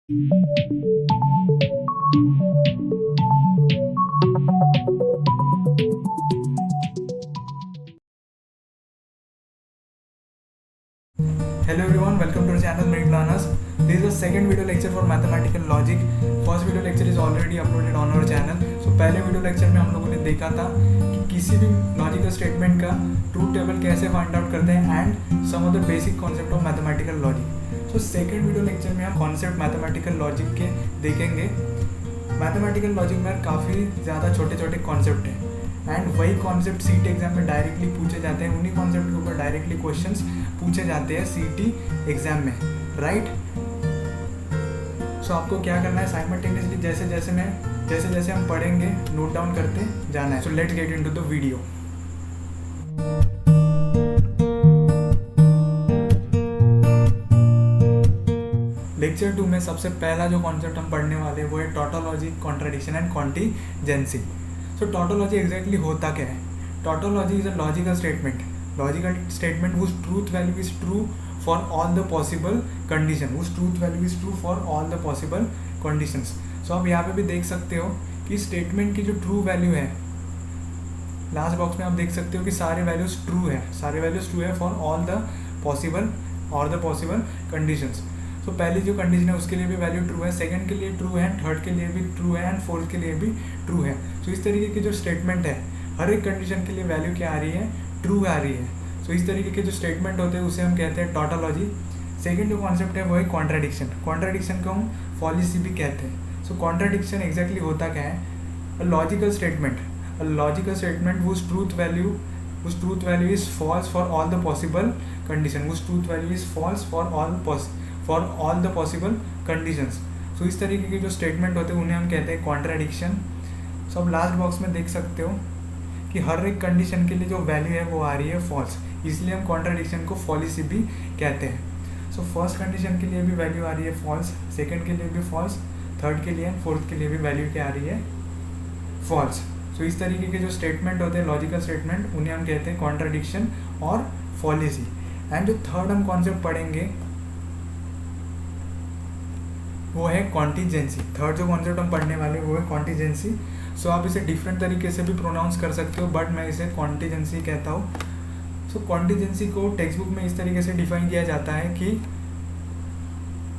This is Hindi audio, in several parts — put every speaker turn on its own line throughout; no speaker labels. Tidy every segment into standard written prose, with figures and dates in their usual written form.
Hello everyone, welcome to our channel Middle Learners. This is the second video lecture for mathematical logic. First video lecture is already uploaded on our channel. So पहले वीडियो लेक्चर में हम लोगों ने देखा था कि किसी भी लॉजिकल स्टेटमेंट का ट्रूथ टेबल कैसे फाइंड आउट करते हैं and some of the basic concept of mathematical logic. So second video lecture में हम कॉन्सेप्ट मैथमेटिकल लॉजिक के देखेंगे. मैथमेटिकल लॉजिक में काफ़ी ज़्यादा छोटे छोटे कॉन्सेप्ट हैं एंड वही कॉन्सेप्ट सीटी एग्जाम में डायरेक्टली पूछे जाते हैं. उन्हीं कॉन्सेप्ट के ऊपर डायरेक्टली क्वेश्चंस पूछे जाते हैं सीटी एग्जाम में, राइट. सो आपको क्या करना है, साइमल्टेनियसली जैसे जैसे हम पढ़ेंगे नोट डाउन करते जाना है. So let's get into the video. Lecture 2 में सबसे पहला जो कॉन्सेप्ट हम पढ़ने वाले हैं वो है tautology, contradiction and contingency. So tautology exactly होता क्या है? Tautology is a logical statement whose truth value is true for all the possible conditions. सो आप यहाँ पे भी देख सकते हो कि स्टेटमेंट की जो ट्रू वैल्यू है, लास्ट बॉक्स में आप देख सकते हो कि सारे वैल्यूज ट्रू है for all the possible conditions. तो पहली जो कंडीशन है उसके लिए भी वैल्यू ट्रू है, सेकंड के लिए ट्रू है, थर्ड के लिए भी ट्रू है एंड फोर्थ के लिए भी ट्रू है. सो इस तरीके की जो स्टेटमेंट है हर एक कंडीशन के लिए वैल्यू क्या आ रही है, ट्रू आ रही है. सो इस तरीके के जो स्टेटमेंट होते हैं उसे हम कहते हैं टोटोलॉजी. सेकंड जो कॉन्सेप्ट है वो है कॉन्ट्राडिक्शन को हम फॉलिसी भी कहते हैं. सो कॉन्ट्राडिक्शन एग्जैक्टली होता क्या है? अ logical statement whose truth value is false for all the possible conditions. सो इस तरीके के जो स्टेटमेंट होते हैं उन्हें हम कहते हैं कॉन्ट्राडिक्शन. सो अब लास्ट बॉक्स में देख सकते हो कि हर एक कंडीशन के लिए जो वैल्यू है वो आ रही है फॉल्स, इसलिए हम कॉन्ट्राडिक्शन को फॉलिसी भी कहते हैं. सो फर्स्ट कंडीशन के लिए भी वैल्यू आ रही है फॉल्स, सेकंड के लिए भी फॉल्स, थर्ड के लिए, फोर्थ के लिए भी वैल्यू क्या आ रही है, फॉल्स. सो इस तरीके के जो स्टेटमेंट होते हैं लॉजिकल स्टेटमेंट उन्हें हम कहते हैं कॉन्ट्राडिक्शन और फॉलिसी. एंड जो थर्ड हम कॉन्सेप्ट पढ़ेंगे वो है कॉन्टीजेंसी. थर्ड जो कॉन्सेप्ट हम पढ़ने वाले वो है कॉन्टीजेंसी. सो आप इसे डिफरेंट तरीके से भी प्रोनाउंस कर सकते हो बट मैं इसे कॉन्टीजेंसी कहता हूँ. सो कॉन्टीजेंसी को टेक्स्ट बुक में इस तरीके से डिफाइन किया जाता है कि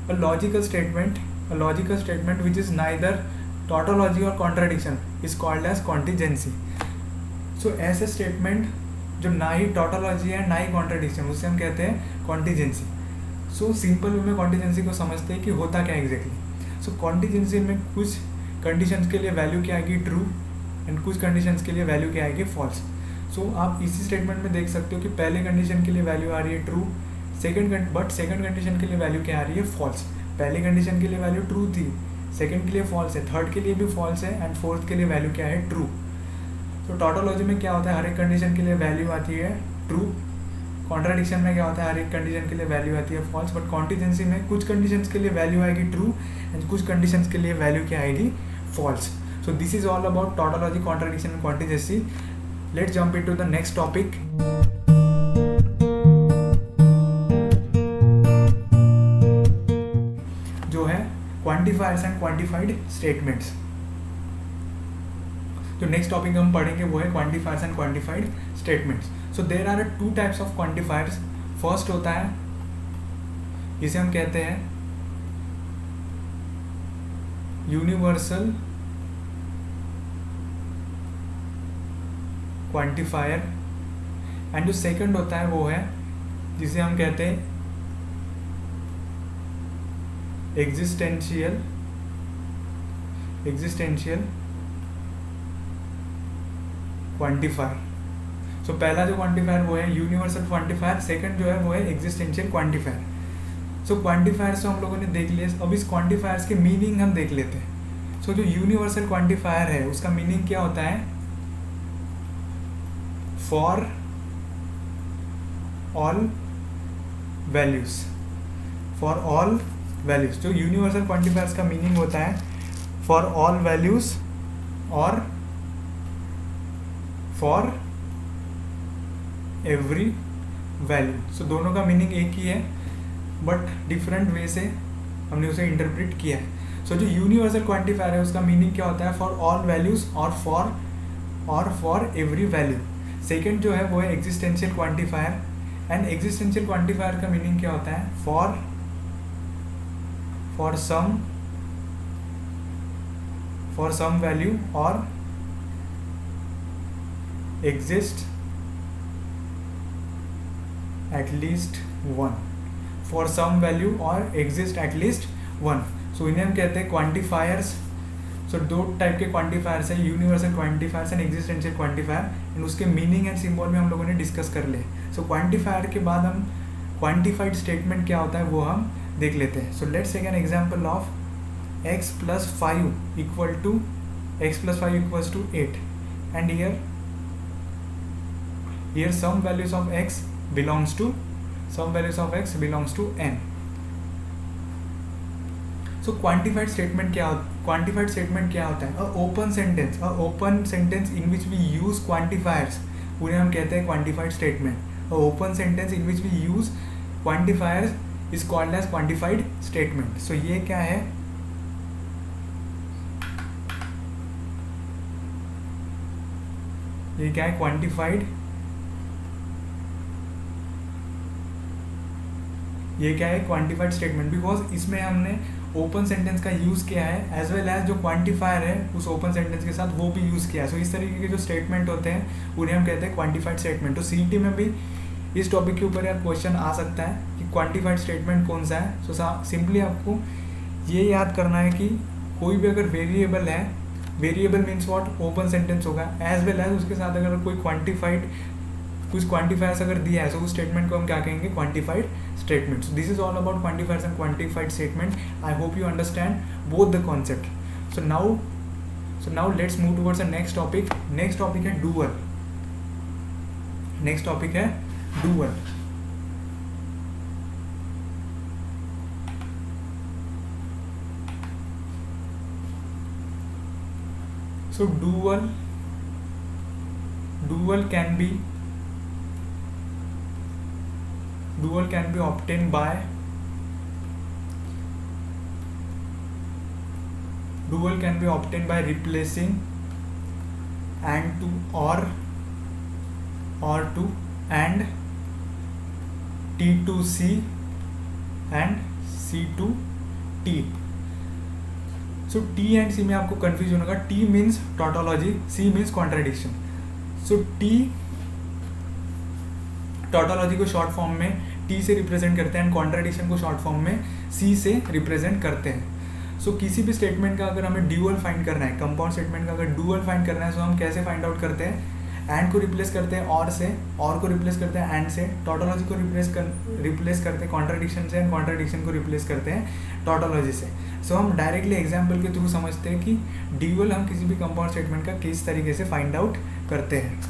a logical statement which is neither tautology और contradiction is called as contingency. So ऐसे स्टेटमेंट जो ना ही टोटोलॉजी है ना ही कॉन्ट्राडिक्शन, उससे हम कहते हैं कॉन्टीजेंसी. सो सिंपल वे में कॉन्टीजेंसी को समझते हैं कि होता क्या एग्जैक्टली. सो कॉन्टीजेंसी में कुछ कंडीशंस के लिए वैल्यू क्या आएगी, ट्रू, एंड कुछ कंडीशंस के लिए वैल्यू क्या आएगी, फॉल्स. सो आप इसी स्टेटमेंट में देख सकते हो कि पहले कंडीशन के लिए वैल्यू आ रही है ट्रू, सेकंड कंडीशन के लिए वैल्यू क्या आ रही है, फॉल्स. पहले कंडीशन के लिए वैल्यू ट्रू थी, सेकंड के लिए फॉल्स है, थर्ड के लिए भी फॉल्स है एंड फोर्थ के लिए वैल्यू क्या है, ट्रू. तो टोटोलॉजी में क्या होता है, हर एक कंडीशन के लिए वैल्यू आती है ट्रू. कॉन्ट्राडिक्शन में क्या होता है, हर एक कंडीशन के लिए वैल्यू आती है फॉल्स. बट कॉन्टीजेंसी में कुछ कंडीशंस के लिए वैल्यू आएगी ट्रू एंड कुछ कंडीशंस के लिए वैल्यू क्या आएगी, false. So this is all about tautology, contradiction and contingency. Let's jump into the next topic. जो है quantifiers and quantified statements. जो next topic हम पढ़ेंगे वो है quantifiers and quantified statements. So there are two types of quantifiers. First होता है जिसे हम कहते हैं यूनिवर्सल क्वांटिफायर एंड जो सेकंड होता है वो है जिसे हम कहते हैं एग्जिस्टेंशियल क्वांटिफायर. सो पहला जो क्वांटिफायर वो है यूनिवर्सल क्वांटिफायर, सेकंड जो है वो है एग्जिस्टेंशियल क्वांटिफायर. सो क्वांटिफायर्स तो हम लोगों ने देख लिए, अब इस क्वांटिफायर्स के मीनिंग हम देख लेते हैं. सो जो यूनिवर्सल क्वांटिफायर है उसका मीनिंग क्या होता है, फॉर ऑल वैल्यूज. जो यूनिवर्सल क्वांटिफायर्स का मीनिंग होता है फॉर ऑल वैल्यूज और फॉर एवरी वैल्यू. सो दोनों का मीनिंग एक ही है बट डिफरेंट वे से हमने उसे इंटरप्रेट किया है। सो जो यूनिवर्सल क्वांटिफायर है उसका मीनिंग क्या होता है, फॉर ऑल वैल्यूज और फॉर एवरी वैल्यू। सेकेंड जो है वो है existential quantifier, and existential quantifier का मीनिंग क्या होता है, फॉर सम वैल्यू और exist at least one, for some value और exist at least one। सो इन्हें हम कहते हैं क्वांटिफायर्स। सो दो टाइप के क्वांटिफायर्स हैं, universal quantifiers and existential quantifier, and उसके मीनिंग एंड सिंबल में हम लोगों ने डिस्कस कर ले। सो क्वांटिफायर के बाद हम क्वांटिफाइड स्टेटमेंट क्या होता है वो हम देख लेते हैं। So let's take an example of x + 5 equals to 8, and here some values of x belongs to n। So quantified statement क्या होता है, a open sentence in which we use quantifiers, उन्हें हम कहते हैं quantified statement। a open sentence in which we use quantifiers is called as quantified statement। so ये क्या है, ये क्या है, क्वांटिफाइड, ये क्या है, क्वांटिफाइड स्टेटमेंट, बिकॉज इसमें हमने ओपन सेंटेंस का यूज़ किया है एज वेल एज जो क्वांटिफायर है उस ओपन सेंटेंस के साथ वो भी यूज़ किया है। सो इस तरीके के जो स्टेटमेंट होते हैं उन्हें हम कहते हैं क्वांटिफाइड स्टेटमेंट। तो सीईटी में भी इस टॉपिक के ऊपर यार क्वेश्चन आ सकता है कि क्वांटिफाइड स्टेटमेंट कौन सा है। सो सिंपली आपको ये याद करना है कि कोई भी अगर वेरिएबल है, variable means what, open sentence होगा, एज वेल एज उसके साथ अगर कोई कुछ क्वांटिफायर्स अगर दिया है तो उस स्टेटमेंट को हम क्या कहेंगे, quantified statement. So this is all about quantifiers and quantified statement. I hope you understand both the concept. So now let's move towards the next topic. Next topic है dual. So dual can be obtained by replacing and to or to and T to C and C to T। So T and C में आपको कन्फ्यूजन होगा। T means tautology, C means contradiction. So T tautology को शॉर्ट फॉर्म में T से रिप्रेजेंट करते हैं एंड कॉन्ट्राडिक्शन को शॉर्ट फॉर्म में C से रिप्रेजेंट करते हैं। सो किसी भी स्टेटमेंट का अगर हमें ड्यूअल फाइंड करना है, कंपाउंड स्टेटमेंट का अगर ड्यूअल फाइंड करना है, तो हम कैसे फाइंड आउट करते हैं, एंड को रिप्लेस करते हैं और से, और को रिप्लेस करते हैं एंड से, टॉटोलॉजी को रिप्लेस करते हैं कॉन्ट्राडिक्शन से, एंड कॉन्ट्राडिक्शन को रिप्लेस करते हैं टॉटोलॉजी से। सो हम डायरेक्टली एग्जाम्पल के थ्रू समझते हैं कि ड्यूअल हम किसी भी कंपाउंड स्टेटमेंट का किस तरीके से फाइंड आउट करते हैं।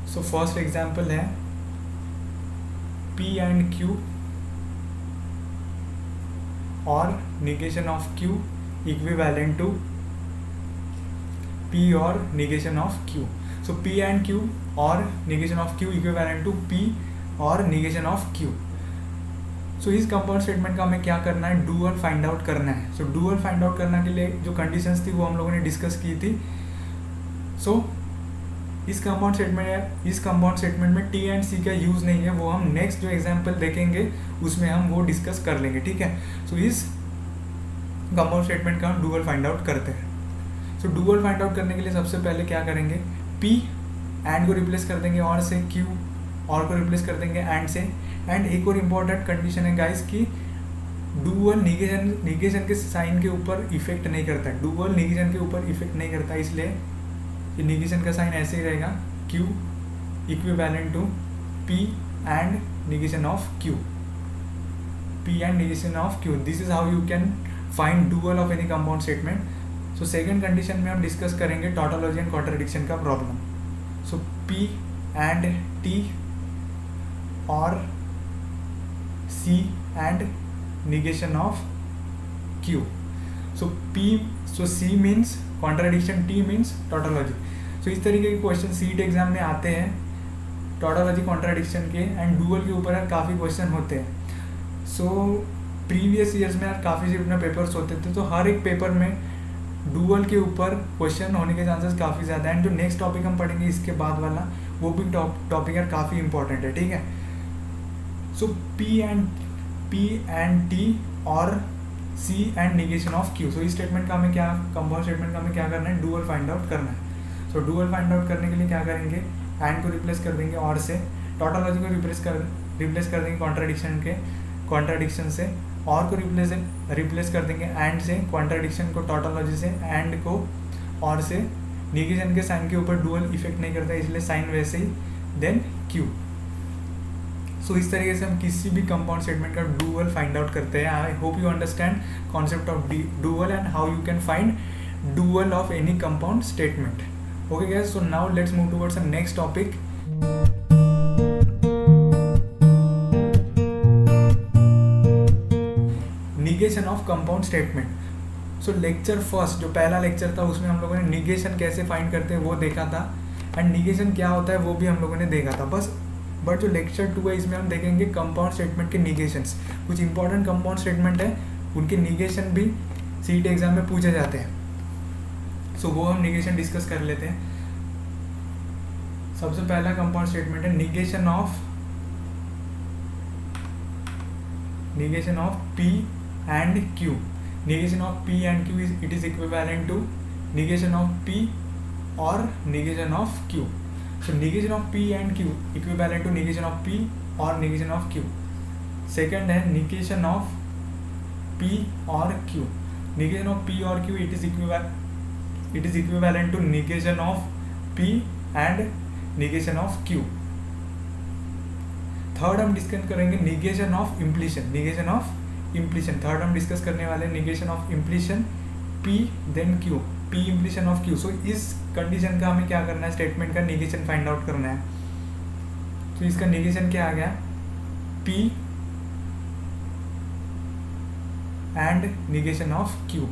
सो फर्स्ट एग्जाम्पल है P एंड Q और negation of Q equivalent to P और negation of Q। So P and Q और negation of Q equivalent to P और निगेशन ऑफ Q। सो इस कंपाउंड स्टेटमेंट का हमें क्या करना है, डुअल फाइंड आउट करना है। सो डुअल फाइंड आउट करने के लिए जो कंडीशंस थी वो हम लोगों ने डिस्कस की थी। सो इस कंपाउंड स्टेटमेंट में T एंड C का यूज़ नहीं है, वो हम नेक्स्ट जो एग्जाम्पल देखेंगे उसमें हम वो डिस्कस कर लेंगे, ठीक है। सो इस कंपाउंड स्टेटमेंट का हम डुअल फाइंड आउट करते हैं। सो डुअल फाइंड आउट करने के लिए सबसे पहले क्या करेंगे, P एंड को रिप्लेस कर देंगे और से, Q और को रिप्लेस कर देंगे एंड से। एंड एक और इम्पॉर्टेंट कंडीशन है गाइस कि डुअल निगेशन के साइन के ऊपर इफेक्ट नहीं करता है, डुअल निगेशन के ऊपर इफेक्ट नहीं करता, इसलिए ये निगेशन का साइन ऐसे ही रहेगा, Q equivalent to P and negation of Q, P and negation of Q। This is how you can find dual of any compound statement. So second condition में हम डिस्कस करेंगे टॉटोलॉजी एंड कॉन्ट्राडिक्शन का problem. So P and T और C and negation of Q। So C means contradiction, T means tautology। So इस तरीके के क्वेश्चन सीट एग्जाम में आते हैं टॉटोलॉजी कॉन्ट्राडिक्शन के एंड डुअल के ऊपर काफ़ी क्वेश्चन होते हैं। सो प्रीवियस ईयर्स में यार काफ़ी जितने पेपर्स होते थे, तो हर एक पेपर में डुअल के ऊपर क्वेश्चन होने के चांसेस काफ़ी ज़्यादा हैं। जो नेक्स्ट टॉपिक हम पढ़ेंगे इसके बाद वाला, वो भी टॉपिक यार काफ़ी इंपॉर्टेंट है, ठीक है। सो पी एंड टी और सी एंड निगेशन ऑफ क्यू। सो इस स्टेटमेंट का हमें क्या, कंपाउंड स्टेटमेंट का हमें क्या करना है, डुअल फाइंड आउट करना है। सो डुअल फाइंड आउट करने के लिए क्या करेंगे, एंड को रिप्लेस कर देंगे और से, टोटोलॉजी को रिप्लेस कर देंगे कॉन्ट्राडिक्शन से, और को रिप्लेस कर देंगे एंड से, कॉन्ट्राडिक्शन को टोटोलॉजी से, एंड को और से। निगेशन के साइन के ऊपर डुअल इफेक्ट नहीं करता, इसलिए साइन वैसे ही, देन क्यू। सो इस तरीके से हम किसी भी कंपाउंड स्टेटमेंट का डुअल फाइंड आउट करते हैं। I hope you understand concept of dual and how you can find dual of any compound statement. Okay guys, so now let's move towards the next topic. Negation of compound statement. So lecture first, जो पहला लेक्चर था, उसमें हम लोगों ने निगेशन कैसे फाइंड करते हैं वो देखा था, एंड निगेशन क्या होता है वो भी हम लोगों ने देखा था बस। बट जो लेक्चर 2 है, इसमें हम देखेंगे कंपाउंड स्टेटमेंट के निगेशंस। कुछ इंपॉर्टेंट कंपाउंड स्टेटमेंट है, उनके निगेशन भी सीईटी एग्जाम में पूछे जाते हैं। सो वो हम निगेशन डिस्कस कर लेते हैं। सबसे पहला कंपाउंड स्टेटमेंट है negation of P and Q. Negation of P and Q it is equivalent to negation of P or negation of Q. So negation of P and Q equivalent to negation of P or negation of Q. Second है negation of P or Q. Negation of P or Q it is equivalent to negation of P and negation of Q. Third हम डिस्कस करेंगे निगेशन ऑफ इम्प्लीशन। थर्ड हम डिस्कस करने वाले negation of implication, P then Q, P implication of Q। So इस कंडीशन का हमें क्या करना है, स्टेटमेंट का निगेशन फाइंड आउट करना है। तो इसका निगेशन क्या आ गया, P and negation of Q।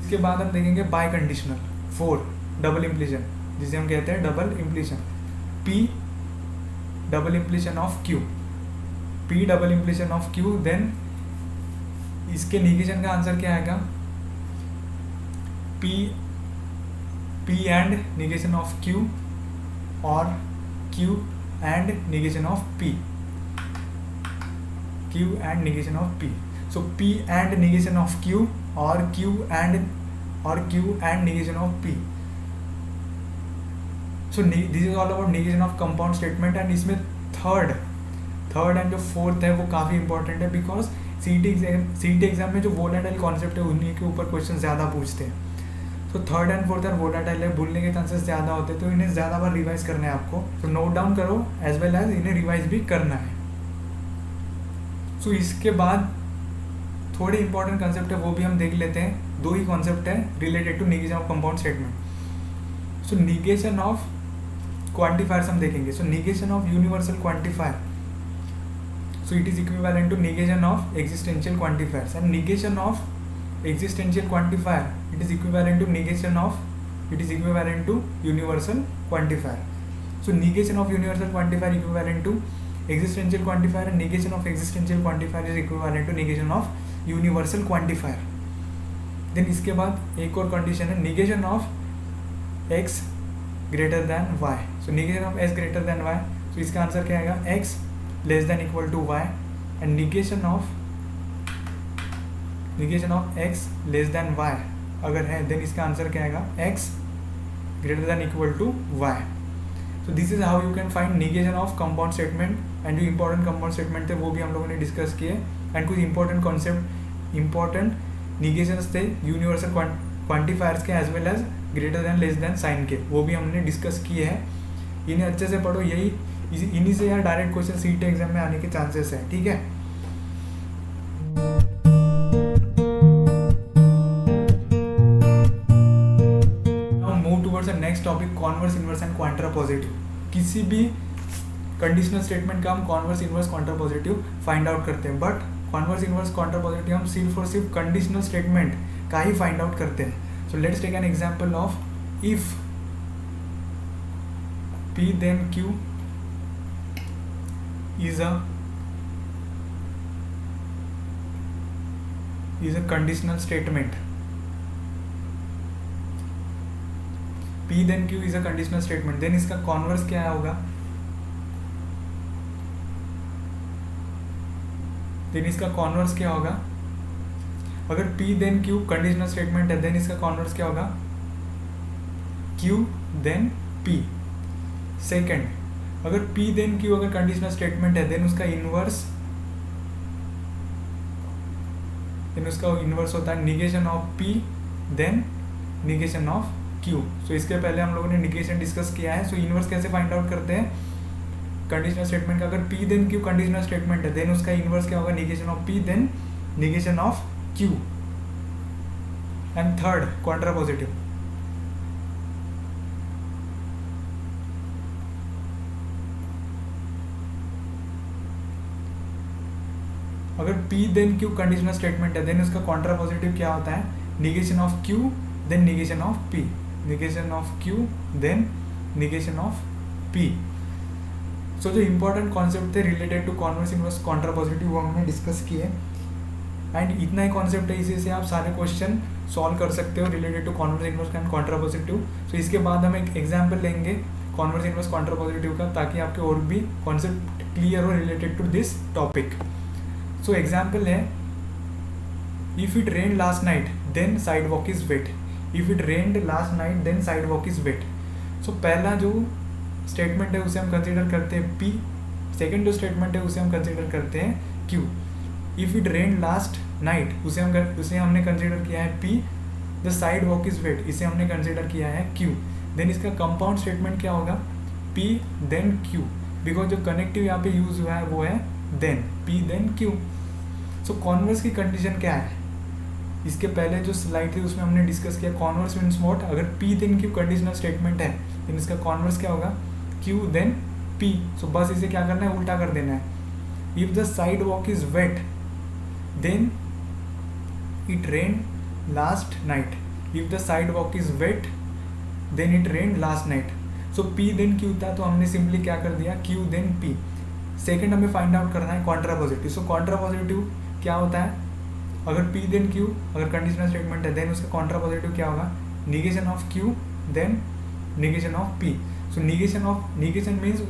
इसके बाद हम देखेंगे बाय कंडीशनल, 4 डबल इम्प्लीशन, जिसे हम कहते हैं double implication, P double implication of Q, P double implication of Q। Then इसके निगेशन का आंसर क्या आएगा, P and negation of Q और Q and negation of P, Q and negation of P। So P and negation of Q और Q and negation of P। So this is all about negation of compound statement. And इसमें थर्ड एंड जो फोर्थ है वो काफ़ी इंपॉर्टेंट है, बिकॉज सीईटी एग्जाम में जो वोलेटाइल कॉन्सेप्ट है उन्हीं के ऊपर क्वेश्चन ज़्यादा पूछते हैं। तो थर्ड एंड फोर्थ यार वोलेटाइल है, भूलने के चांसेस ज़्यादा होते हैं, तो इन्हें ज़्यादा बार रिवाइज करना है आपको। तो नोट डाउन करो एज वेल एज इन्हें रिवाइज भी करना है। सो इसके बाद थोड़े इंपॉर्टेंट कॉन्सेप्ट है वो भी हम देख लेते हैं। 2 ही कॉन्सेप्ट है related to negation of compound statement. So negation of quantifiers हम देखेंगे। So negation of universal quantifier, so it is equivalent to negation of existential quantifiers, and negation of existential quantifier it is equivalent to universal quantifier. So negation of universal quantifier equivalent to existential quantifier, and negation of existential quantifier is equivalent to negation of universal quantifier. Then इसके बाद एक और कंडीशन है negation of x greater than y। So negation of s greater than y, so इसका आंसर क्या आएगा, x less than equal to y, and negation of x less than y अगर है, देन इसका आंसर क्या आएगा, x greater than equal to y। So this is how you can find negation of compound statement. And जो इंपॉर्टेंट कंपाउंड स्टेटमेंट थे वो भी हम लोगों ने डिस्कस किए, एंड कुछ इंपॉर्टेंट निगेशंस थे यूनिवर्सल क्वांटिफायर्स के as well as greater than less than sign के, वो भी हमने डिस्कस किए हैं। इन्हें अच्छे से पढ़ो, इन्हीं से यार डायरेक्ट क्वेश्चन सीईटी एग्जाम में आने के चांसेस है, ठीक है। Now move towards the next topic, converse, inverse and contrapositive. किसी भी कंडीशनल स्टेटमेंट का हम converse, inverse, contrapositive find out करते हैं, बट कॉन्वर्स, इनवर्स, क्वांट्रापॉजिटिव हम सिर्फ और सिर्फ कंडीशनल स्टेटमेंट का ही फाइंड आउट करते हैं। So let's take an example of if P then Q is a is a conditional statement. P then Q is a conditional statement. Then इसका कॉन्वर्स क्या होगा? देन इसका कॉन्वर्स क्या होगा? अगर P then Q conditional statement है, देन इसका कॉन्वर्स क्या होगा? Q then P. सेकेंड, अगर P then Q अगर कंडीशनल स्टेटमेंट है, देन उसका इनवर्स होता है negation of P then negation of Q. So इसके पहले हम लोगों ने निगेशन डिस्कस किया है. सो इनवर्स कैसे फाइंड आउट करते हैं? कंडीशनल स्टेटमेंट का अगर P then Q conditional statement है, देन उसका इनवर्स क्या होगा? Negation of P then negation of Q. And third, contrapositive. अगर P then Q conditional statement है, देन उसका कॉन्ट्रापोजिटिव क्या होता है? Negation of Q then negation of P. Negation of Q then negation of P. So जो इंपॉर्टेंट कॉन्सेप्ट थे related to converse inverse contrapositive वो हमने डिस्कस किए. एंड इतना ही कॉन्सेप्ट है, इसी से आप सारे क्वेश्चन सॉल्व कर सकते हो related to converse inverse and contrapositive. So इसके बाद हम एक एग्जाम्पल लेंगे कॉन्वर्स इनवर्स कॉन्ट्रापोजिटिव का, ताकि आपके और भी कॉन्सेप्ट क्लियर हो related to this topic. So example है, if it rain last night then side walk is wet. If it rained last night then side walk is wet. So पहला जो स्टेटमेंट है उसे हम कंसिडर करते हैं P. सेकेंड जो स्टेटमेंट है उसे हम कंसिडर करते हैं Q. If it rain last night उसे हमने कंसिडर किया है P. The side walk is wet इसे हमने कंसिडर किया है Q. देन इसका कंपाउंड स्टेटमेंट क्या होगा? P then Q. बिकॉज जो कनेक्टिव यहाँ पे यूज हुआ है वो है then, P then Q. So converse की कंडीशन क्या है? इसके पहले जो स्लाइड थी उसमें हमने डिस्कस किया कॉन्वर्स मीन्स व्हाट? अगर P then Q conditional statement है, देन इसका कॉन्वर्स क्या होगा? Q then P. सो बस इसे क्या करना है? उल्टा कर देना है. If the side walk is wet then it rain last night. If the side walk is wet then it rain last night. So P then Q था, तो हमने सिंपली क्या कर दिया? Q then P. सेकेंड हमें फाइंड आउट करना है कॉन्ट्रापोजिटिव. सो कॉन्ट्रापोजिटिव क्या होता है? अगर P देन Q अगर कंडीशनल स्टेटमेंट है, देन उसका कॉन्ट्रापोजिटिव क्या होगा? Negation of Q then negation of P. So negation means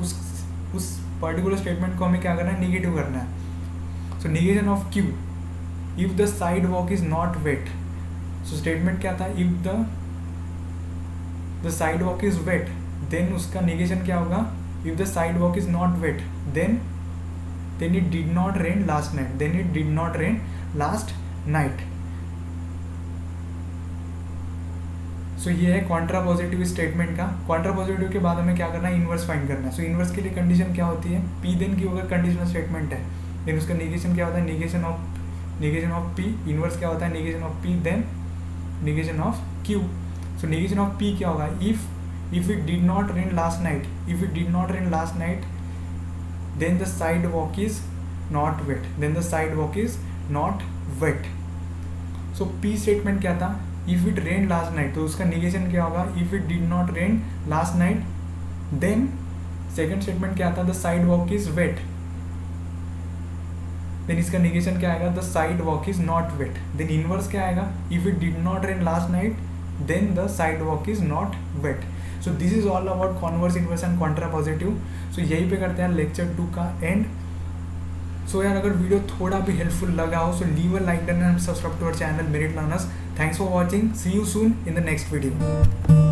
उस पर्टिकुलर स्टेटमेंट को हमें क्या करना है? निगेटिव करना है. So negation of Q, if the side walk is not wet. So statement क्या था? If the side walk is wet, then उसका निगेशन क्या होगा? If the side walk is not wet then it did not rain last night. Then it did not rain last night. So ये है कॉन्ट्रापोजिटिव स्टेटमेंट का. कॉन्ट्रापोजिटिव के बाद हमें क्या करना है? इनवर्स फाइंड करना है. सो इनवर्स के लिए कंडीशन क्या होती है? P देन Q अगर कंडीशनल स्टेटमेंट है, देन उसका निगेशन क्या होता है? Negation of P. इनवर्स क्या होता है? Negation of P then negation of Q. So negation of P क्या होगा? If it did not rain last night. If it did not rain last night then the side walk is not wet. Then the side walk is not wet. So P statement क्या था? If it rain last night, तो उसका निगेशन क्या होगा? If it did not rain last night. Then second statement क्या था? The side walk is wet. Then इसका निगेशन क्या आएगा? The side walk is not wet. Then inverse क्या आएगा? If it did not rain last night then the side walk is not wet. So this is all about converse inverse and contrapositive. So यहीं पे करते हैं लेक्चर 2 का एंड. सो यार अगर वीडियो थोड़ा भी हेल्पफुल लगा हो, so leave a like and subscribe to our channel Merit Learners. Thanks for watching. See you soon in the next video.